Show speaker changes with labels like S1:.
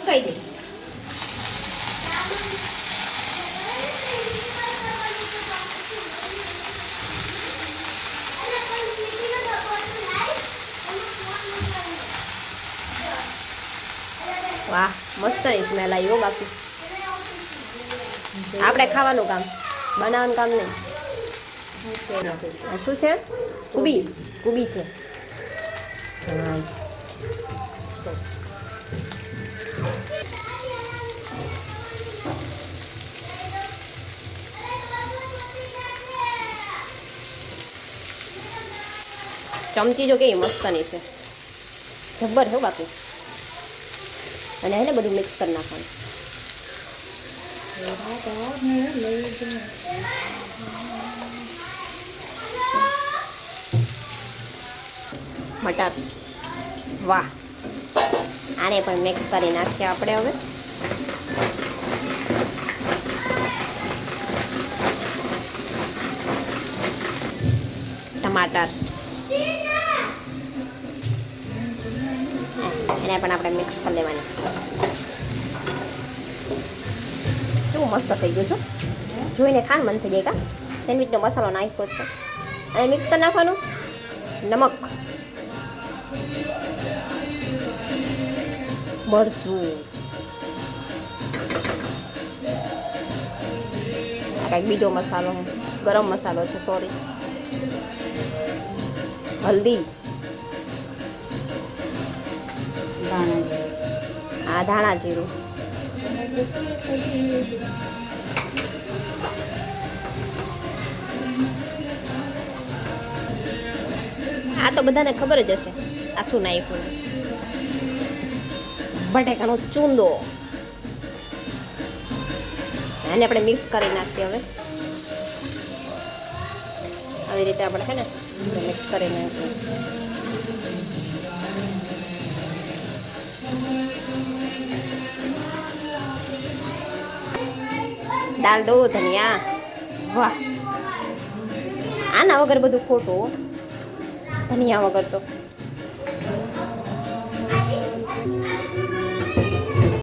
S1: કહી દે. વાહ મસ્ત ની સ્મેલ આવી હો. બાકી આપણે ખાવાનું કામ, બનાવવાનું કામ નહીં. શું છે? કુબી. કુબી છે. હા ચમચી જો કેવી મસ્તની છે, જબ્બર છે બાકી. અને એને બધું મિક્સ કરી નાખવાનું. મટર, વાહ. આને પણ મિક્સ કરી નાખીએ આપણે હવે. ટમાટર, એને પણ આપણે મિક્સ કરી લેવાની. કેવું મસ્ત થઈ ગયું છે, જોઈને ખાન મન થઈ જાય. કા સેન્ડવિચનો મસાલો નાખ્યો છે અને મિક્સ કરી નાખવાનું. નમક, મરચું, કંઈક બીજો મસાલો, ગરમ મસાલો છે, સોરી, હલ્દી, આ ધાણા જીરું, આ તો બધાને ખબર જ હશે આ શું નાખ્યું. બટેકાનો ચૂંદો, એને આપણે મિક્સ કરી નાખીએ હવે. આવી રીતે આપણે છે ને મિક્સ કરી નાખીએ. દાલ દો, ધનિયા, વાહ. આના વગર બધું ખોટું, ધનિયા વગર તો.